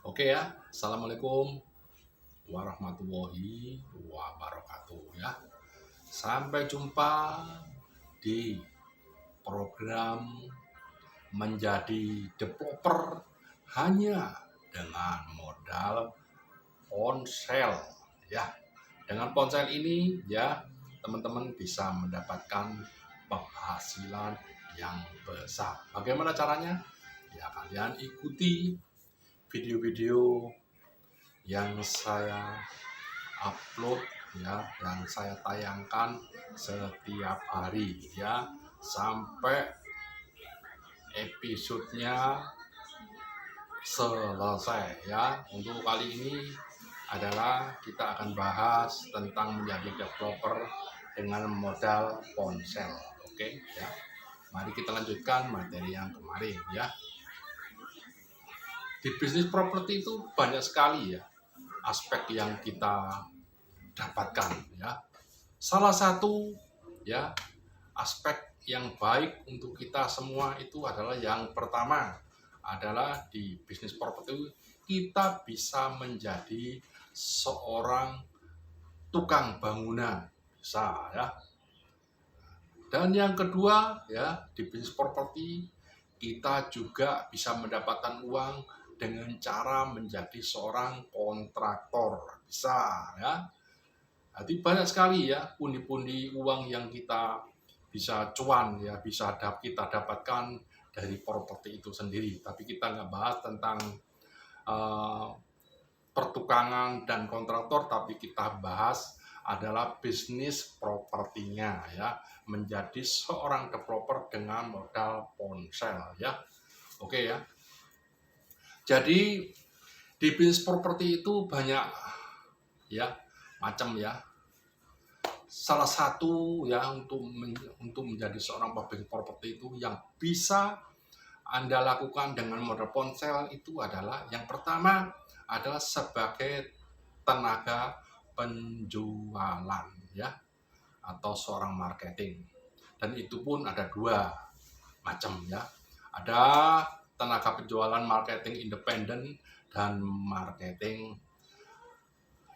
Oke ya, Assalamualaikum warahmatullahi wabarakatuh ya. Sampai jumpa di program menjadi developer hanya dengan modal ponsel ya. Dengan ponsel ini ya, teman-teman bisa mendapatkan penghasilan yang besar. Bagaimana caranya? Ya, kalian ikuti video-video yang saya upload ya, yang saya tayangkan setiap hari ya, sampai episodenya selesai ya. Untuk kali ini adalah kita akan bahas tentang menjadi developer dengan modal ponsel. Oke ya, mari kita lanjutkan materi yang kemarin ya. Di bisnis properti itu banyak sekali ya aspek yang kita dapatkan ya. Salah satu ya aspek yang baik untuk kita semua itu adalah yang pertama adalah di bisnis properti kita bisa menjadi seorang tukang bangunan, bisa ya. Dan yang kedua ya, di bisnis properti kita juga bisa mendapatkan uang dengan cara menjadi seorang kontraktor, bisa ya. Jadi banyak sekali ya pundi-pundi uang yang kita bisa cuan ya, kita dapatkan dari properti itu sendiri. Tapi kita nggak bahas tentang pertukangan dan kontraktor, tapi kita bahas adalah bisnis propertinya ya, menjadi seorang developer dengan modal ponsel ya. Oke ya. Jadi di bisnis properti itu banyak ya macam ya. Salah satu ya untuk menjadi seorang pebisnis properti itu yang bisa Anda lakukan dengan modal ponsel itu adalah yang pertama adalah sebagai tenaga penjualan ya, atau seorang marketing. Dan itu pun ada dua macam ya. Ada tenaga penjualan marketing independen dan marketing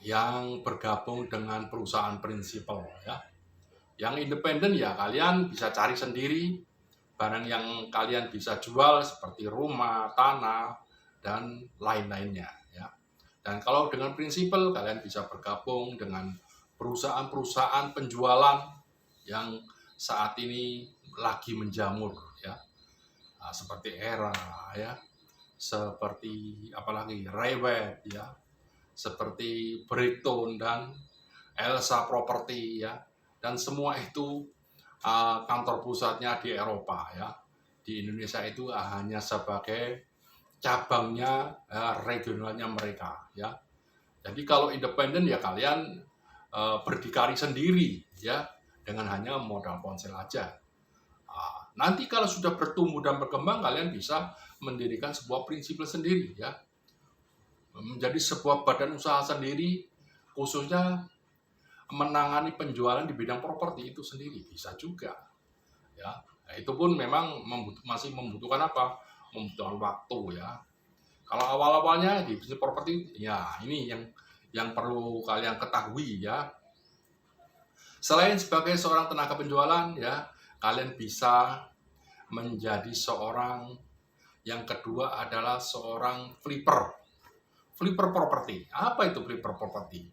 yang bergabung dengan perusahaan prinsipal ya. Yang independen ya kalian bisa cari sendiri barang yang kalian bisa jual seperti rumah, tanah, dan lain-lainnya ya. Dan kalau dengan prinsipal kalian bisa bergabung dengan perusahaan-perusahaan penjualan yang saat ini lagi menjamur ya. Nah, seperti Era ya, seperti apalagi Rewet ya, seperti Brighton dan Elsa Property ya, dan semua itu kantor pusatnya di Eropa ya. Di Indonesia itu hanya sebagai cabangnya regionalnya mereka ya. Jadi kalau independen ya kalian berdikari sendiri ya dengan hanya modal ponsel aja. Nanti kalau sudah bertumbuh dan berkembang kalian bisa mendirikan sebuah prinsip sendiri ya. Menjadi sebuah badan usaha sendiri khususnya menangani penjualan di bidang properti itu sendiri bisa juga ya. Nah, itu pun memang masih membutuhkan apa? Membutuhkan waktu ya. Kalau awal-awalnya di bisnis properti ya ini yang perlu kalian ketahui ya. Selain sebagai seorang tenaga penjualan ya, kalian bisa menjadi seorang yang kedua adalah seorang flipper. Flipper properti. Apa itu flipper properti?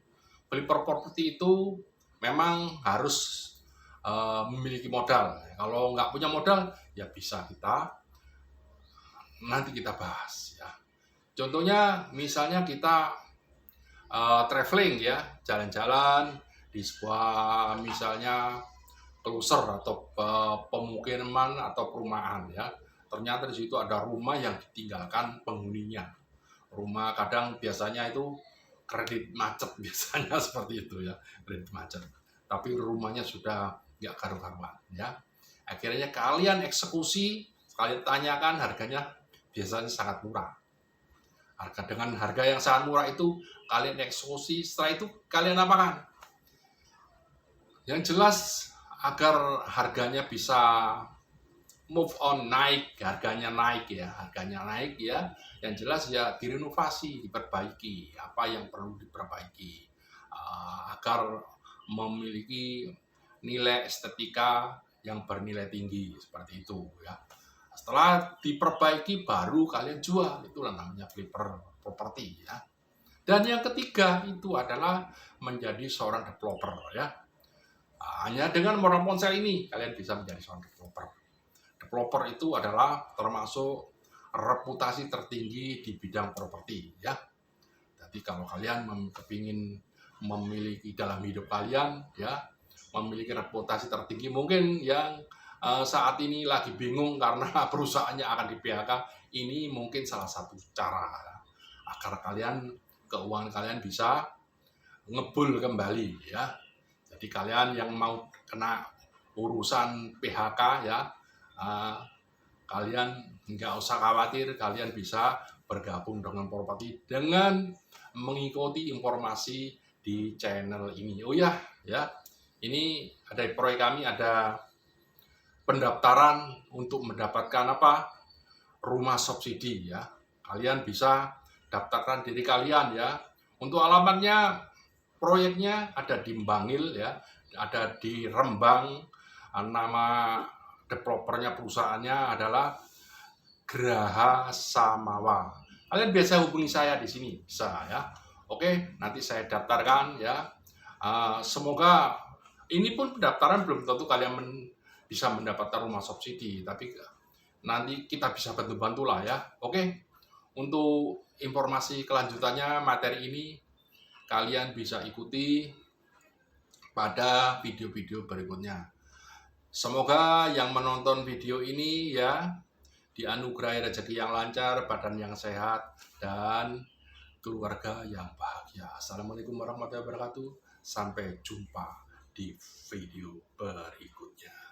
Flipper properti itu memang harus memiliki modal. Kalau nggak punya modal, ya bisa nanti kita bahas ya. Contohnya misalnya kita traveling ya, jalan-jalan di sebuah misalnya closer atau pemukiman atau perumahan ya. Ternyata di situ ada rumah yang ditinggalkan penghuninya. Rumah kadang biasanya itu kredit macet biasanya seperti itu ya, kredit macet. Tapi rumahnya sudah nggak karu-karuan ya. Akhirnya kalian eksekusi, kalian tanyakan harganya biasanya sangat murah. Dengan harga yang sangat murah itu kalian eksekusi, setelah itu kalian apakan? Yang jelas agar harganya bisa move on, naik, harganya naik ya, yang jelas ya direnovasi, diperbaiki, apa yang perlu diperbaiki agar memiliki nilai estetika yang bernilai tinggi seperti itu ya. Setelah diperbaiki baru kalian jual, itulah namanya flipper properti ya. Dan yang ketiga itu adalah menjadi seorang developer ya. Hanya dengan modal ponsel ini kalian bisa menjadi seorang developer. Developer itu adalah termasuk reputasi tertinggi di bidang properti ya. Jadi kalau kalian kepingin memiliki dalam hidup kalian ya, memiliki reputasi tertinggi, mungkin yang saat ini lagi bingung karena perusahaannya akan di PHK, ini mungkin salah satu cara agar keuangan kalian bisa ngebul kembali ya. Jadi kalian yang mau kena urusan PHK ya, kalian nggak usah khawatir, kalian bisa bergabung dengan properti dengan mengikuti informasi di channel ini. Oh ya, ini ada proyek kami, ada pendaftaran untuk mendapatkan rumah subsidi ya. Kalian bisa daftarkan diri kalian ya. Untuk alamatnya, proyeknya ada di Bangil ya, ada di Rembang. Nama developernya, perusahaannya adalah Graha Samawa. Kalian biasa hubungi saya di sini, bisa ya. Oke, nanti saya daftarkan ya. Semoga ini pun pendaftaran belum tentu kalian bisa mendapatkan rumah subsidi, tapi nanti kita bisa bantu-bantu lah ya. Oke, untuk informasi kelanjutannya materi ini kalian bisa ikuti pada video-video berikutnya. Semoga yang menonton video ini ya dianugerahi rezeki yang lancar, badan yang sehat, dan keluarga yang bahagia. Assalamualaikum warahmatullahi wabarakatuh. Sampai jumpa di video berikutnya.